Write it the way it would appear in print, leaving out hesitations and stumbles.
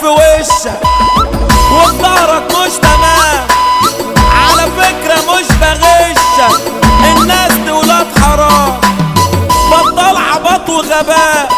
وشك وفي ظهرك مش تمام. على فكرة مش بغشك، الناس دي ولاد حرام، بطل عبط وغباء.